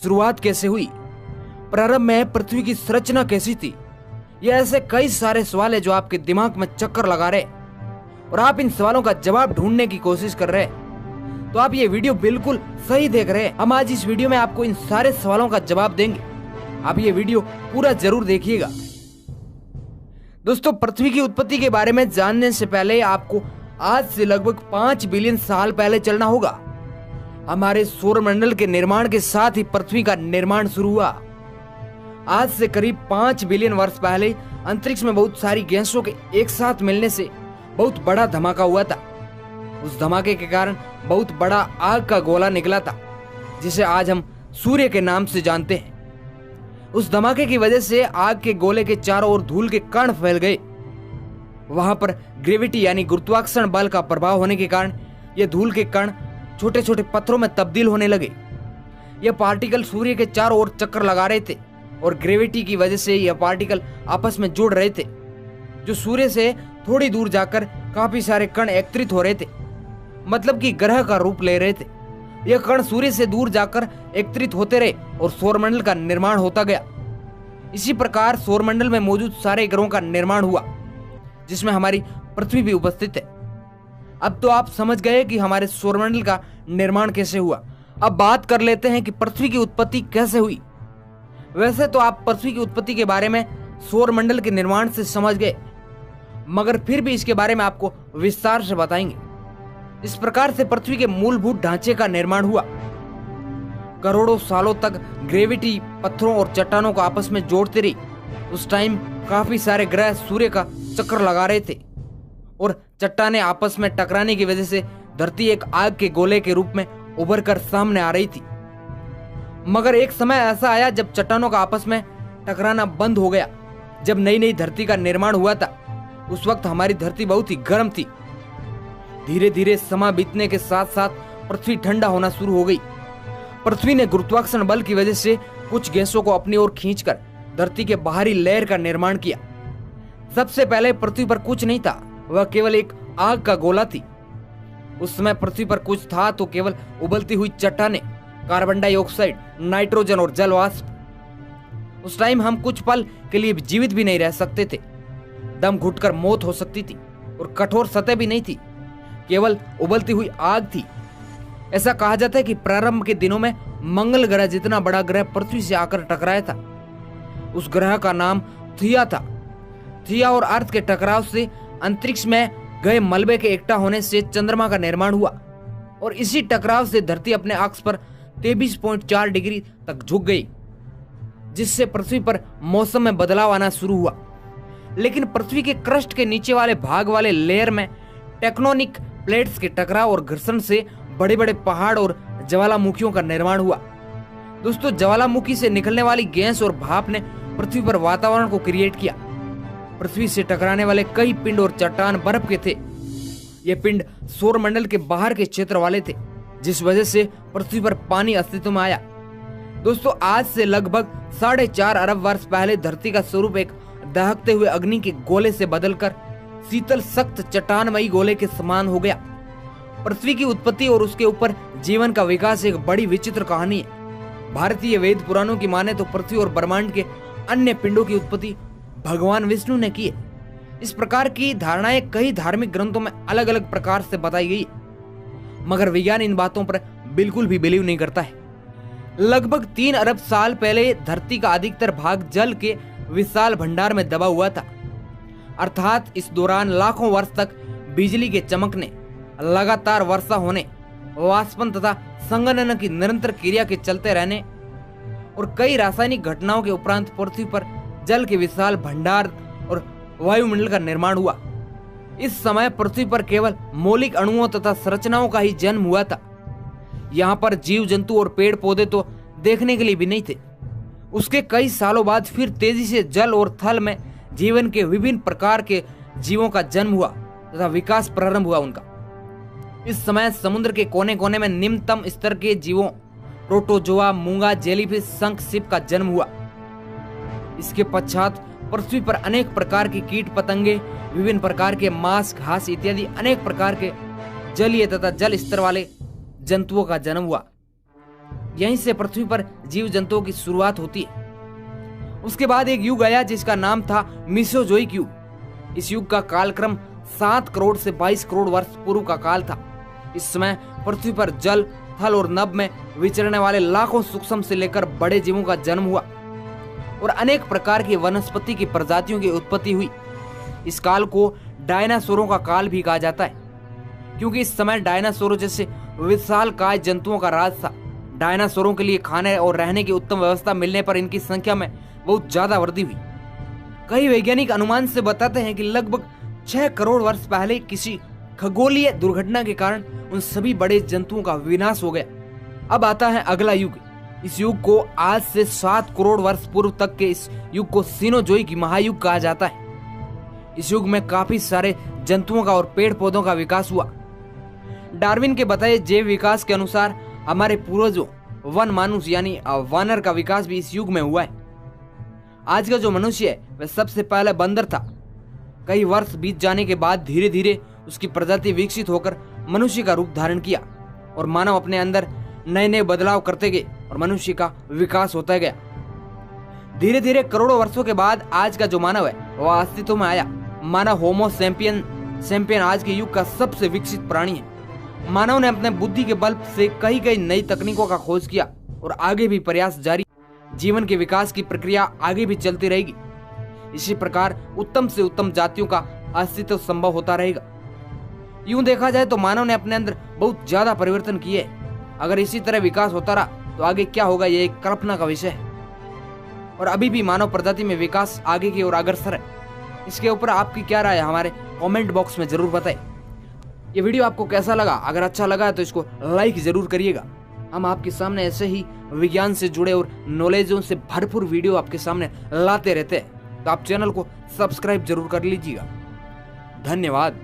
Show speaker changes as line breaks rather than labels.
शुरुआत कैसे हुई, प्रारंभ में पृथ्वी की संरचना कैसी थी, ये ऐसे कई सारे सवाल है जो आपके दिमाग में चक्कर लगा रहे और आप इन सवालों का जवाब ढूंढने की कोशिश कर रहे हैं। तो आप ये वीडियो बिल्कुल सही देख रहे हैं। हम आज इस वीडियो में आपको इन सारे सवालों का जवाब देंगे। आप ये वीडियो पूरा जरूर देखिएगा। दोस्तों, पृथ्वी की उत्पत्ति के बारे में जानने से पहले आपको आज से लगभग 5 बिलियन साल पहले चलना होगा। हमारे सौरमंडल के निर्माण के साथ ही पृथ्वी का निर्माण शुरू हुआ। आज से करीब 5 बिलियन वर्ष पहले अंतरिक्ष में बहुत सारी गैसों के एक साथ मिलने से बहुत बड़ा धमाका हुआ था। उस धमाके के कारण बहुत बड़ा आग का गोला निकला था, जिसे आज हम सूर्य के नाम से जानते हैं। उस धमाके की वजह से आग के गोले के चारों ओर धूल के कण फैल गए। वहां पर ग्रेविटी यानी गुरुत्वाकर्षण बल का प्रभाव होने के कारण ये धूल के कण छोटे छोटे पत्थरों में तब्दील होने लगे। ये पार्टिकल सूर्य के चारों ओर चक्कर लगा रहे थे और ग्रेविटी की वजह से यह पार्टिकल आपस में जुड़ रहे थे, जो सूर्य से थोड़ी दूर जाकर काफी सारे कण एकत्रित हो रहे थे, मतलब कि ग्रह का रूप ले रहे थे। यह कण सूर्य से दूर जाकर एकत्रित होते रहे और सौरमंडल का निर्माण होता गया। इसी प्रकार सौरमंडल में मौजूद सारे ग्रहों का निर्माण हुआ, जिसमें हमारी पृथ्वी भी उपस्थित है। अब तो आप समझ गए कि हमारे सौरमंडल का निर्माण कैसे हुआ। अब बात कर लेते हैं कि पृथ्वी की उत्पत्ति कैसे हुई। वैसे तो आप पृथ्वी की उत्पत्ति के बारे में सौरमंडल के निर्माण से समझ गए, मगर फिर भी इसके बारे में आपको विस्तार से बताएंगे। इस प्रकार से पृथ्वी के मूलभूत ढांचे का निर्माण हुआ। करोड़ों सालों तक ग्रेविटी पत्थरों और चट्टानों को आपस में जोड़ती रही। उस टाइम काफी सारे ग्रह सूर्य का चक्कर लगा रहे थे और चट्टानें आपस में टकराने की वजह से धरती एक आग के गोले के रूप में उभर कर सामने आ रही थी। मगर एक समय ऐसा आया जब चट्टानों का आपस में टकराना बंद हो गया। जब नई नई धरती का निर्माण हुआ था, उस वक्त हमारी धरती बहुत ही गर्म थी। धीरे धीरे समय बीतने के साथ साथ पृथ्वी ठंडा होना शुरू हो गई। पृथ्वी ने गुरुत्वाकर्षण बल की वजह से कुछ गैसों को अपनी ओर खींचकर धरती के बाहरी लेयर का निर्माण किया। सबसे पहले पृथ्वी पर कुछ नहीं था, वह केवल एक आग का गोला थी। उस समय पृथ्वी पर कुछ था तो केवल उबलती हुई चट्टानें, कार्बन डाइऑक्साइड, नाइट्रोजन और जल वाष्प। उस टाइम हम कुछ पल के लिए जीवित भी नहीं रह सकते थे। दम घुटकर मौत हो सकती थी और कठोर सतह भी नहीं थी, केवल उबलती हुई आग थी। ऐसा कहा जाता है कि प्रारंभ के दिनों में मंगल ग्रह जितना बड़ा ग्रह पृथ्वी से आकर टकराया था। उस ग्रह का नाम थिया था। थिया और अर्थ के टकराव से अंतरिक्ष में गए मलबे के इकट्ठा होने से चंद्रमा का निर्माण हुआ और इसी टकराव से धरती अपने अक्ष पर 23.4 डिग्री तक झुक गई, जिससे पृथ्वी पर मौसम में बदलाव आना शुरू हुआ। लेकिन पृथ्वी के क्रस्ट के नीचे वाले भाग वाले लेयर में टेक्टोनिक प्लेट्स के टकराव और घर्षण से बड़े बड़े पहाड़ और ज्वालामुखियों का निर्माण हुआ। दोस्तों, ज्वालामुखी से निकलने वाली गैस और भाप ने पृथ्वी पर वातावरण को क्रिएट किया। पृथ्वी से टकराने वाले कई पिंड और चट्टान बर्फ के थे। ये पिंड सौरमंडल के बाहर के क्षेत्र वाले थे, जिस वजह से पृथ्वी पर पानी अस्तित्व में आया। दोस्तों, आज से लगभग 4.5 अरब वर्ष पहले धरती का स्वरूप एक दहकते हुए अग्नि के गोले से बदलकर शीतल सख्त चट्टानमयी गोले के समान हो गया। पृथ्वी की उत्पत्ति और उसके ऊपर जीवन का विकास एक बड़ी विचित्र कहानी है। भारतीय वेद पुराणों की माने तो पृथ्वी और ब्रह्मांड के अन्य पिंडों की उत्पत्ति भगवान विष्णु ने की है। इस प्रकार की धारणाएं कई धार्मिक ग्रंथों में अलग अलग प्रकार से बताई गई, मगर विज्ञान इन बातों पर बिल्कुल भी बिलीव नहीं करता है। लगभग 3 अरब साल पहले धरती का अधिकतर भाग जल के विशाल भंडार में दबा हुआ था, अर्थात इस दौरान लाखों वर्ष तक बिजली के चमकने, लगातार वर्षा होने, वाष्पन तथा संघनन की निरंतर क्रिया के चलते रहने और कई रासायनिक घटनाओं के उपरांत पृथ्वी पर जल के विशाल भंडार और वायुमंडल का निर्माण हुआ। इस समय पृथ्वी पर केवल मौलिक अणुओं तथा संरचनाओं का ही जन्म हुआ था। यहाँ पर जीव जंतु और पेड़ पौधे तो देखने के लिए भी नहीं थे। उसके कई सालों बाद फिर तेजी से जल और थल में जीवन के विभिन्न प्रकार के जीवों का जन्म हुआ तथा विकास प्रारंभ हुआ उनका। इस समय समुद्र के कोने कोने में निम्नतम स्तर के जीवों प्रोटोजोआ, मूंगा, जेलीफिश, शंख, सीप का जन्म हुआ। इसके पश्चात पृथ्वी पर अनेक प्रकार के कीट पतंगे, विभिन्न प्रकार के मांस, घास इत्यादि अनेक प्रकार के जलीय तथा जल स्तर वाले जंतुओं का जन्म हुआ। यहीं से पृथ्वी पर जीव जंतुओं की शुरुआत होती है। उसके बाद एक युग आया जिसका नाम था मीसोजोइक युग। इस युग का कालक्रम 7 करोड़ से 22 करोड़ वर्ष पूर्व का काल था। इस समय पृथ्वी पर जल, थल और नभ में विचरने वाले लाखों सूक्ष्म से लेकर बड़े जीवों का जन्म हुआ और अनेक प्रकार की वनस्पति की प्रजातियों की उत्पत्ति हुई। इस काल को डायनासोरों का काल भी कहा जाता है, क्योंकि इस समय डायनासोरों जैसे विशालकाय जंतुओं का राज था। डायनासोरों के लिए खाने और रहने की उत्तम व्यवस्था मिलने पर इनकी संख्या में बहुत ज्यादा वृद्धि हुई। कई वैज्ञानिक अनुमान से बताते हैं कि लगभग 6 करोड़ वर्ष पहले किसी खगोलीय दुर्घटना के कारण उन सभी बड़े जंतुओं का विनाश हो गया। अब आता है अगला युग। इस युग को आज से 7 करोड़ वर्ष पूर्व तक के इस युग को सीनोजोइक महायुग कहा जाता है। इस युग में काफी सारे जंतुओं का और पेड़ पौधों का विकास हुआ। डार्विन के बताए जैव विकास के अनुसार हमारे पूर्वजों वन मानुष यानी वानर का विकास भी इस युग में हुआ है। आज का जो मनुष्य है वह सबसे पहले बंदर था। कई वर्ष बीत जाने के बाद धीरे धीरे उसकी प्रजाति विकसित होकर मनुष्य का रूप धारण किया और मानव अपने अंदर नए नए बदलाव करते गए और मनुष्य का विकास होता गया। धीरे धीरे करोड़ों वर्षों के बाद आज का जो मानव है वह अस्तित्व में आया। मानव होमो सैंपियन आज के युग का सबसे विकसित प्राणी है। मानव ने अपने बुद्धि के बल से कई नई तकनीकों का खोज किया और आगे भी प्रयास जारी। जीवन के विकास की प्रक्रिया आगे भी चलती रहेगी। इसी प्रकार उत्तम से उत्तम जातियों का अस्तित्व संभव होता रहेगा। यूं देखा जाए तो मानव ने अपने अंदर बहुत ज्यादा परिवर्तन किए। अगर इसी तरह विकास होता रहा तो आगे क्या होगा ये एक कल्पना का विषय है। और अभी भी मानव प्रजाति में विकास आगे की ओर अग्रसर है। इसके ऊपर आपकी क्या राय है हमारे कमेंट बॉक्स में जरूर बताएं। ये वीडियो आपको कैसा लगा? अगर अच्छा लगा तो इसको लाइक जरूर करिएगा। हम आपके सामने ऐसे ही विज्ञान से जुड़े और नॉलेजों से भरपूर वीडियो आपके सामने लाते रहते हैं, तो आप चैनल को सब्सक्राइब जरूर कर लीजिएगा। धन्यवाद।